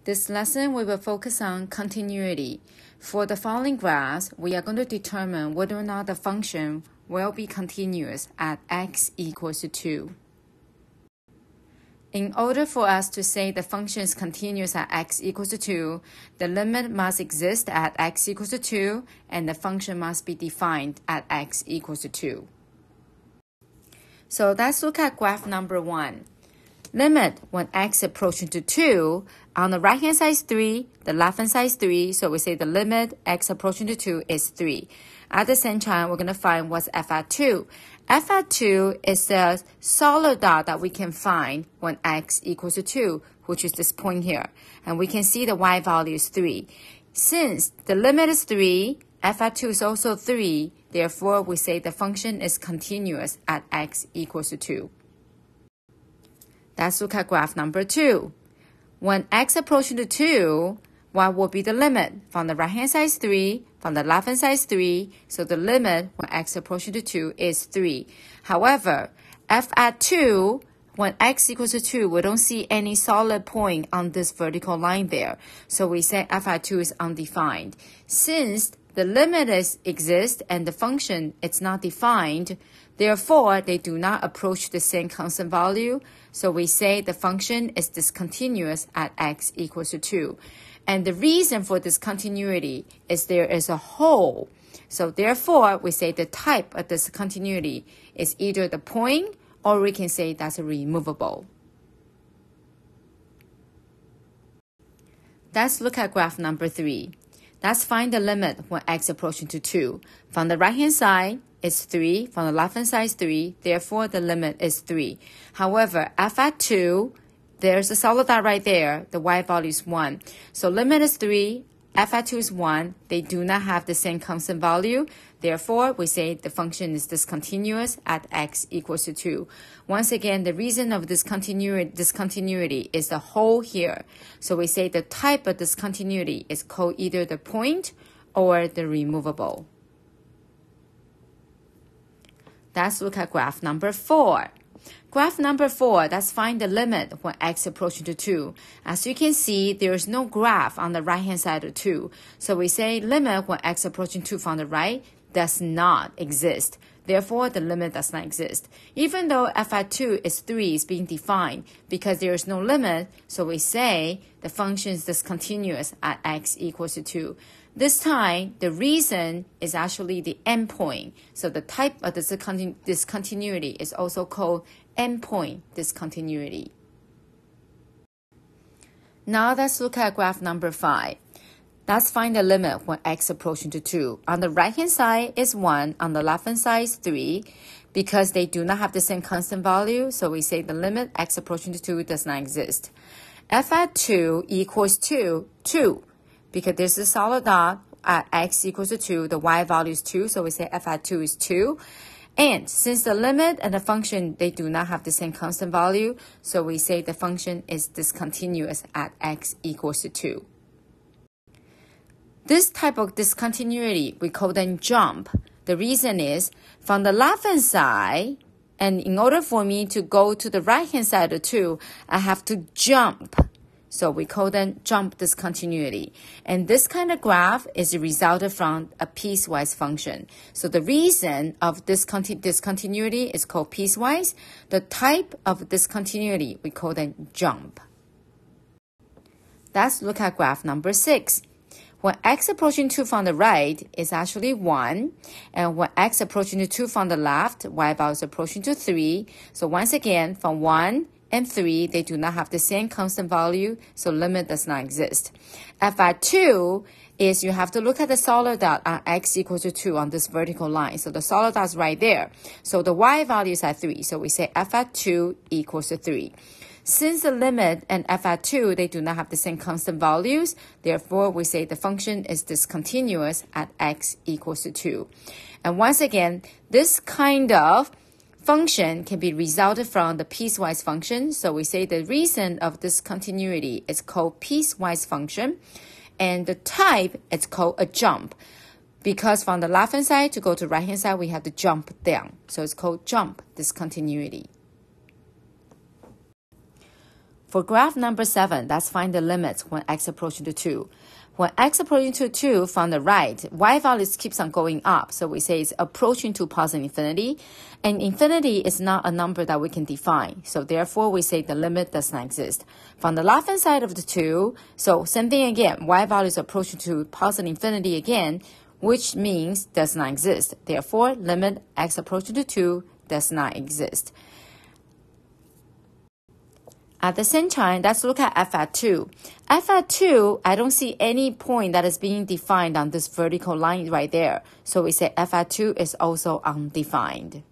This lesson, we will focus on continuity. For the following graphs, we are going to determine whether or not the function will be continuous at x equals to 2. In order for us to say the function is continuous at x equals to 2, the limit must exist at x equals to 2, and the function must be defined at x equals to 2. So let's look at graph number 1. Limit when x approaching to 2, on the right-hand side is 3, the left-hand side is 3, so we say the limit x approaching to 2 is 3. At the same time, we're going to find what's f at 2. F at 2 is the solid dot that we can find when x equals to 2, which is this point here. And we can see the y value is 3. Since the limit is 3, f at 2 is also 3, therefore we say the function is continuous at x equals to 2. Let's look at graph number 2. When x approaching to 2, what will be the limit? From the right-hand side is 3, from the left-hand side is 3, so the limit when x approaching to 2 is 3. However, f at 2, when x equals to 2, we don't see any solid point on this vertical line there, so we say f at 2 is undefined. Since the limit exists and the function is not defined, therefore, they do not approach the same constant value, so we say the function is discontinuous at x equals to 2. And the reason for discontinuity is there is a hole. So therefore, we say the type of discontinuity is either the point, or we can say that's a removable. Let's look at graph number 3. Let's find the limit when x approaching to 2. From the right-hand side, is 3. From the left-hand side is 3. Therefore, the limit is 3. However, f at 2, there's a solid dot right there. The y value is 1. So limit is 3. F at 2 is 1. They do not have the same constant value. Therefore, we say the function is discontinuous at x equals to 2. Once again, the reason of discontinuity is the hole here. So we say the type of discontinuity is called either the point or the removable. Let's look at graph number 4. Graph number 4, let's find the limit when x approaching to 2. As you can see, there is no graph on the right-hand side of 2. So we say limit when x approaching 2 from the right does not exist. Therefore, the limit does not exist. Even though f at 2 is 3 is being defined because there is no limit, so we say the function is discontinuous at x equals to 2. This time, the reason is actually the endpoint. So the type of discontinuity is also called endpoint discontinuity. Now let's look at graph number 5. Let's find the limit when x approaching to 2. On the right-hand side is 1, on the left-hand side is 3. Because they do not have the same constant value, so we say the limit x approaching to 2 does not exist. F at 2 equals 2. Because there's a solid dot at x equals to 2, the y value is 2, so we say f at 2 is 2. And since the limit and the function, they do not have the same constant value, so we say the function is discontinuous at x equals to 2. This type of discontinuity, we call them jump. The reason is, from the left-hand side, and in order for me to go to the right-hand side of 2, I have to jump. So we call them jump discontinuity. And this kind of graph is resulted from a piecewise function. So the reason of discontinuity is called piecewise. The type of discontinuity, we call them jump. Let's look at graph number 6. When x approaching 2 from the right is actually 1. And when x approaching to 2 from the left, y value is approaching to 3. So once again, from 1 and 3, they do not have the same constant value, so limit does not exist. F at 2 is you have to look at the solid dot on x equals to 2 on this vertical line. So the solid dot is right there. So the y value is at 3. So we say f at 2 equals to 3. Since the limit and f at 2, they do not have the same constant values, therefore we say the function is discontinuous at x equals to 2. And once again, this kind of function can be resulted from the piecewise function. So we say the reason of discontinuity is called piecewise function. And the type is called a jump. Because from the left-hand side to go to right-hand side, we have to jump down. So it's called jump discontinuity. For graph number 7, let's find the limits when x approaching to 2. When x approaching to 2 from the right, y value keeps on going up. So we say it's approaching to positive infinity. And infinity is not a number that we can define. So therefore, we say the limit does not exist. From the left-hand side of the 2, so same thing again, y value is approaching to positive infinity again, which means does not exist. Therefore, limit x approaching to 2 does not exist. At the same time, let's look at f at 2. F at 2, I don't see any point that is being defined on this vertical line right there. So we say f at 2 is also undefined.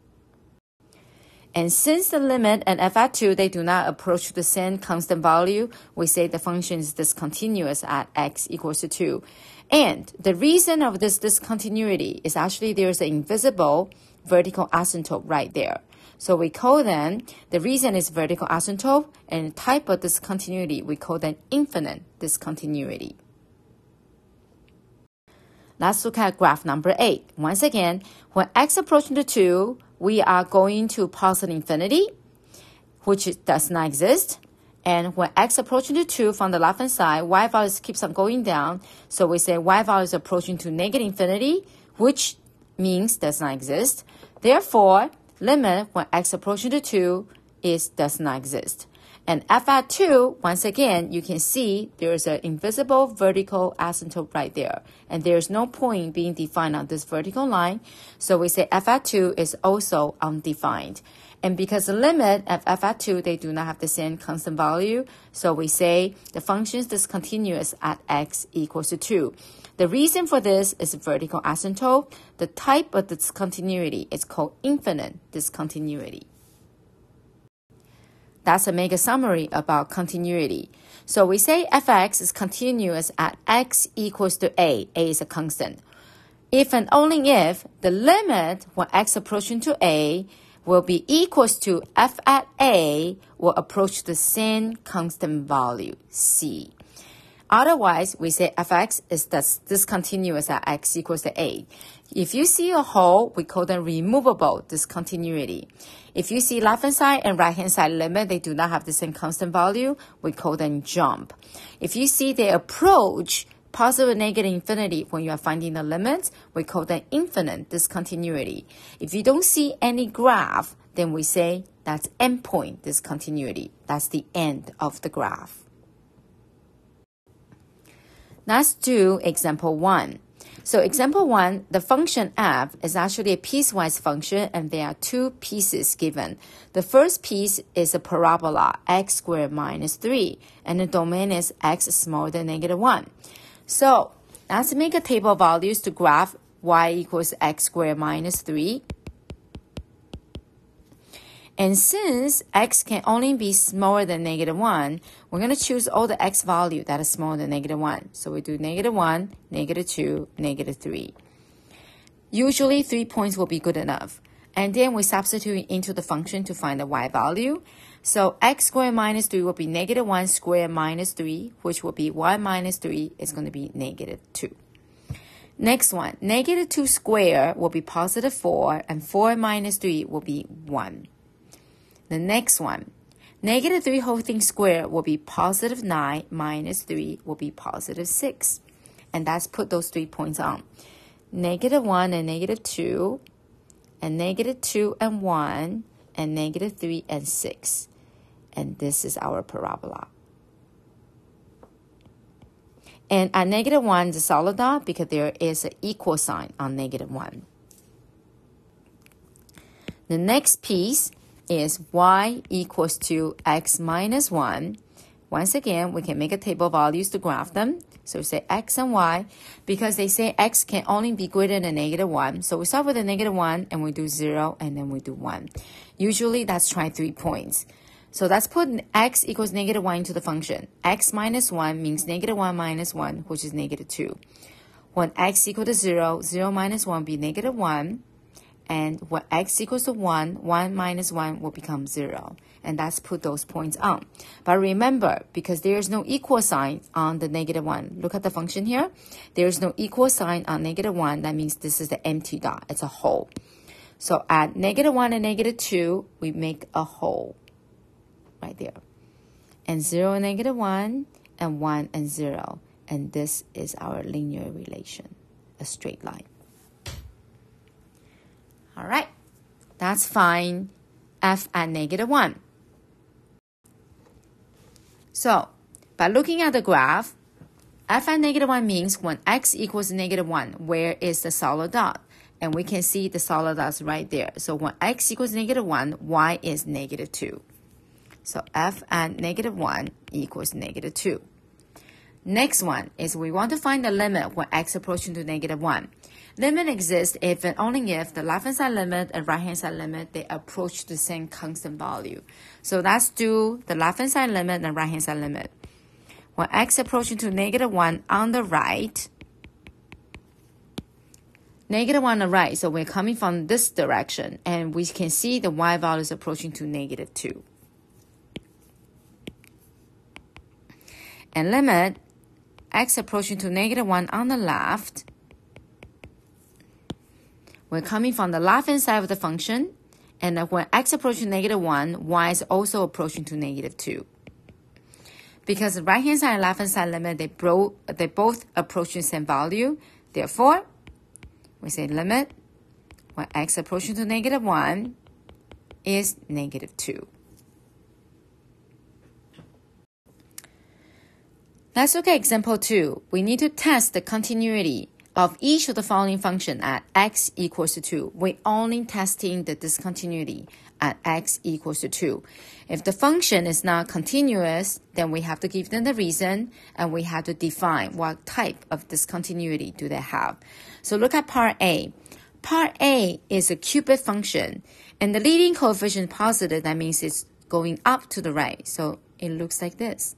And since the limit and f at 2, they do not approach the same constant value, we say the function is discontinuous at x equals to 2. And the reason of this discontinuity is actually there's an invisible vertical asymptote right there. So we call them, the reason is vertical asymptote, and type of discontinuity, we call them infinite discontinuity. Let's look at graph number 8. Once again, when x approaching to 2, we are going to positive infinity, which does not exist. And when x approaching to 2 from the left-hand side, y value keeps on going down. So we say y value is approaching to negative infinity, which means does not exist. Therefore, limit when x approaching to 2 does not exist. And f at 2, once again, you can see there is an invisible vertical asymptote right there. And there is no point being defined on this vertical line. So we say f at 2 is also undefined. And because the limit of f at 2, they do not have the same constant value. So we say the function is discontinuous at x equals to 2. The reason for this is vertical asymptote. The type of discontinuity is called infinite discontinuity. That's a mega summary about continuity. So we say fx is continuous at x equals to a. A is a constant. If and only if the limit when x approaching to a will be equals to f at a will approach the same constant value, c. Otherwise, we say fx is discontinuous at x equals to a. If you see a hole, we call them removable discontinuity. If you see left-hand side and right-hand side limit, they do not have the same constant value, we call them jump. If you see they approach positive and negative infinity when you are finding the limits, we call them infinite discontinuity. If you don't see any graph, then we say that's endpoint discontinuity. That's the end of the graph. Let's do example 1. So example 1, the function f is actually a piecewise function, and there are two pieces given. The first piece is a parabola, x squared minus 3, and the domain is x smaller than negative 1. So let's make a table of values to graph y equals x squared minus 3. And since x can only be smaller than negative 1, we're going to choose all the x value that is smaller than negative 1. So we do negative 1, negative 2, negative 3. Usually 3 points will be good enough. And then we substitute into the function to find the y value. So x squared minus 3 will be negative 1 squared minus 3, which will be 1 minus 3 is going to be negative 2. Next one, negative 2 squared will be positive 4, and 4 minus 3 will be 1. The next one, negative 3 whole thing squared will be positive 9 minus 3 will be positive 6. And that's put those 3 points on. Negative 1 and negative 2, and negative 2 and 1, and negative 3 and 6. And this is our parabola. And at negative 1 is a solid dot because there is an equal sign on negative 1. The next piece is y equals to x minus 1. Once again, we can make a table of values to graph them. So we say x and y, because they say x can only be greater than negative 1. So we start with a negative 1, and we do 0, and then we do 1. Usually, that's try 3 points. So let's put x equals negative 1 into the function. X minus 1 means negative 1 minus 1, which is negative 2. When x equals to 0, 0 minus 1 will be negative 1. And when x equals to 1, 1 minus 1 will become 0. And that's put those points on. But remember, because there is no equal sign on the negative 1. Look at the function here. There is no equal sign on negative 1. That means this is the empty dot. It's a hole. So at negative 1 and negative 2, we make a hole right there. and 0 and negative 1, and 1 and 0. And this is our linear relation, a straight line. All right, that's fine. F at negative 1. So, by looking at the graph, F at negative 1 means when x equals negative 1, where is the solid dot? And we can see the solid dots right there. So when x equals negative 1, y is negative 2. So F at negative 1 equals negative 2. Next one is we want to find the limit when x approaching to negative 1. Limit exists if and only if the left-hand side limit and right-hand side limit, they approach the same constant value. So let's do the left-hand side limit and right-hand side limit. When x approaching to negative 1 on the right, negative 1 on the right, so we're coming from this direction, and we can see the y value is approaching to negative 2. And limit x approaching to negative 1 on the left, we're coming from the left-hand side of the function, and when x approaching negative 1, y is also approaching to negative 2. Because the right-hand side and left-hand side limit, they both approach the same value. Therefore, we say limit when x approaching to negative 1 is negative 2. Let's look at example 2. We need to test the continuity of each of the following function at x equals to 2. We're only testing the discontinuity at x equals to 2. If the function is not continuous, then we have to give them the reason, and we have to define what type of discontinuity do they have. So look at part A. Part A is a cubic function, and the leading coefficient positive. That means it's going up to the right. So it looks like this.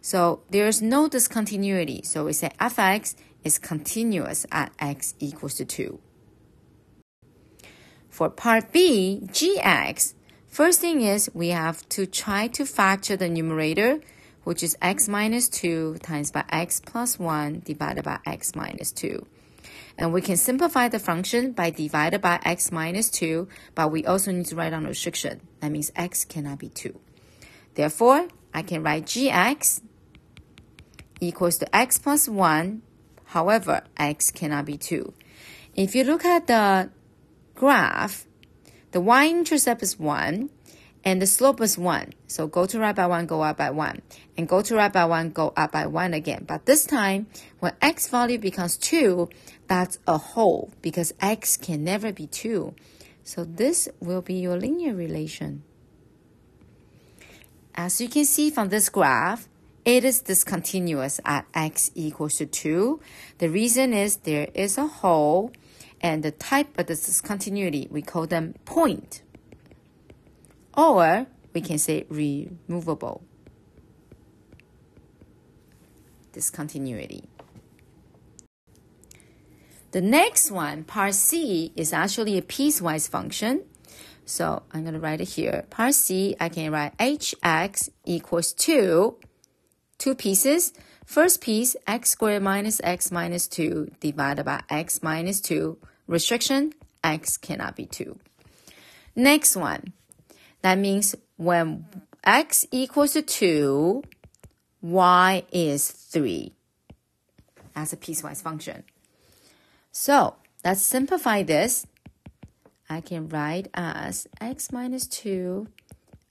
So there's no discontinuity. So we say fx is continuous at x equals to 2. For part B, gx, first thing is we have to try to factor the numerator, which is x minus 2 times by x plus 1 divided by x minus 2. And we can simplify the function by divided by x minus 2, but we also need to write down a restriction. That means x cannot be 2. Therefore, I can write gx equals to x plus 1. However, x cannot be 2. If you look at the graph, the y-intercept is 1, and the slope is 1. So go to right by 1, go up by 1. And go to right by 1, go up by 1 again. But this time, when x value becomes 2, that's a hole, because x can never be 2. So this will be your linear relation. As you can see from this graph, it is discontinuous at x equals to 2. The reason is there is a hole, and the type of the discontinuity, we call them point. Or we can say removable discontinuity. The next one, part C, is actually a piecewise function. So I'm going to write it here. Part C, I can write hx equals 2 pieces. First piece, x squared minus x minus 2 divided by x minus 2. Restriction, x cannot be 2. Next one, that means when x equals to 2, y is 3. That's a piecewise function. So let's simplify this. I can write as x minus 2,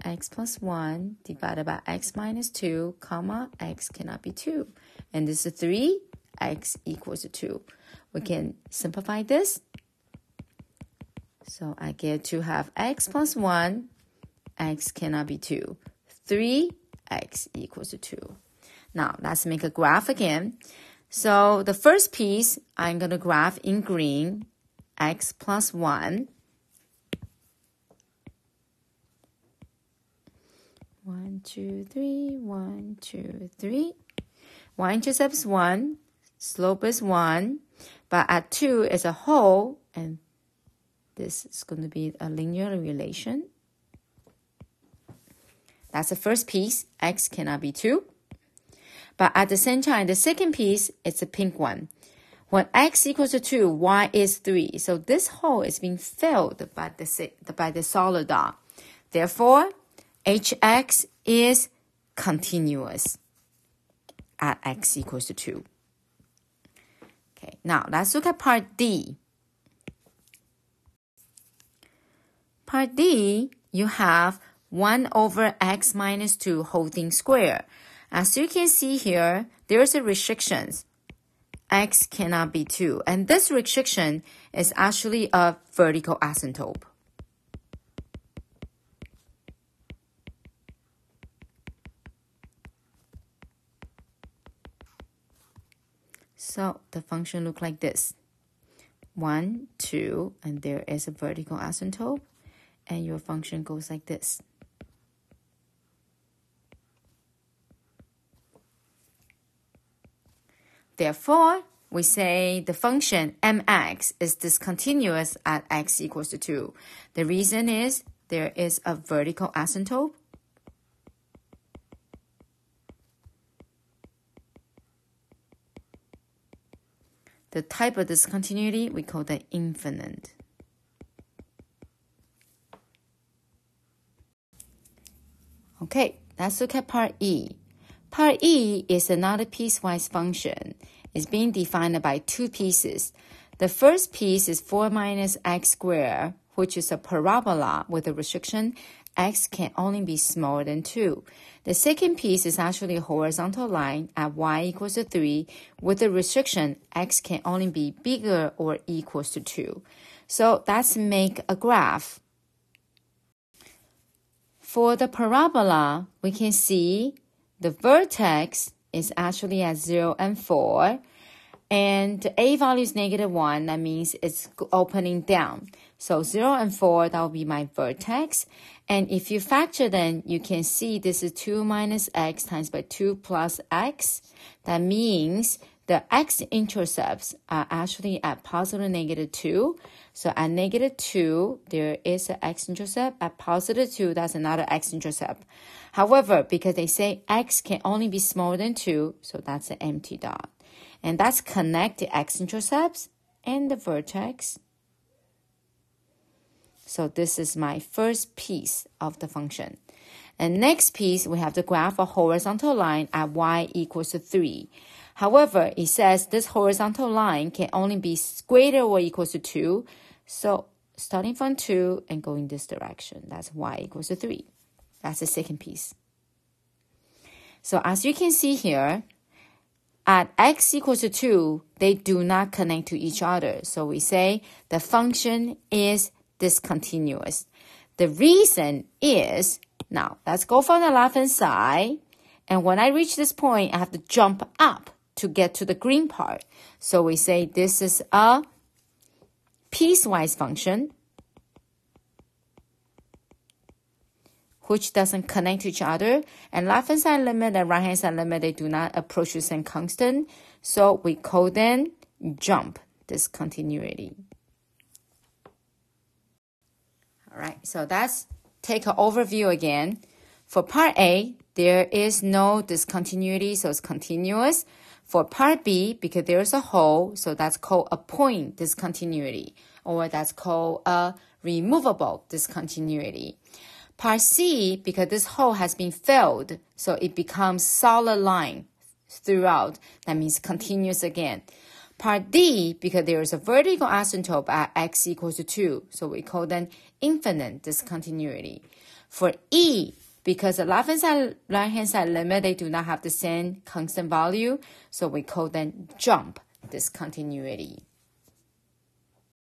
x plus 1 divided by x minus 2, comma, x cannot be 2. And this is 3, x equals to 2. We can simplify this. So I get to have x plus 1, x cannot be 2. 3, x equals to 2. Now, let's make a graph again. So the first piece, I'm going to graph in green, x plus 1. 1, 2, 3, 1, 2, 3. Y-intercept is 1, slope is 1, but at 2 is a hole, and this is going to be a linear relation. That's the first piece, x cannot be 2. But at the same time, the second piece, it's a pink one. When x equals to 2, y is 3. So this hole is being filled by the solid dot. Therefore, hx is discontinuous at x equals to 2. Okay, now let's look at part D. Part D, you have 1 over x minus 2 whole thing square. As you can see here, there's a restriction. X cannot be 2. And this restriction is actually a vertical asymptote. So the function looks like this. 1, 2, and there is a vertical asymptote. And your function goes like this. Therefore, we say the function mx is discontinuous at x equals to 2. The reason is there is a vertical asymptote. The type of discontinuity we call the infinite. Okay, let's look at part E. Part E is another piecewise function. It's being defined by two pieces. The first piece is 4 minus x squared, which is a parabola with a restriction x can only be smaller than 2. The second piece is actually a horizontal line at y equals to 3 with the restriction x can only be bigger or equals to 2. So let's make a graph. For the parabola, we can see the vertex is actually at 0 and 4. And the a value is -1. That means it's opening down. So 0 and 4, that will be my vertex. And if you factor then, you can see this is 2 minus x times by 2 plus x. That means the x-intercepts are actually at positive -2. So at -2, there is an x-intercept. At positive 2, that's another x-intercept. However, because they say x can only be smaller than 2, so that's an empty dot. And that's connect the x-intercepts and the vertex. So this is my first piece of the function. And next piece, we have to graph a horizontal line at y equals to 3. However, it says this horizontal line can only be greater or equal to 2. So starting from 2 and going this direction, that's y equals to 3. That's the second piece. So as you can see here, at x equals to 2, they do not connect to each other. So we say the function is discontinuous. The reason is, now let's go from the left-hand side. And when I reach this point, I have to jump up to get to the green part. So we say this is a piecewise function which doesn't connect to each other. And left-hand side limit and right-hand side limit, they do not approach the same constant. So we call them jump discontinuity. All right, so that's take an overview again. For part A, there is no discontinuity, so it's continuous. For part B, because there's a hole, so that's called a point discontinuity, or that's called a removable discontinuity. Part C, because this hole has been filled, so it becomes solid line throughout. That means continuous again. Part D, because there is a vertical asymptote at x equals to 2, so we call them infinite discontinuity. For E, because the left-hand side, right-hand side limit, they do not have the same constant value, so we call them jump discontinuity.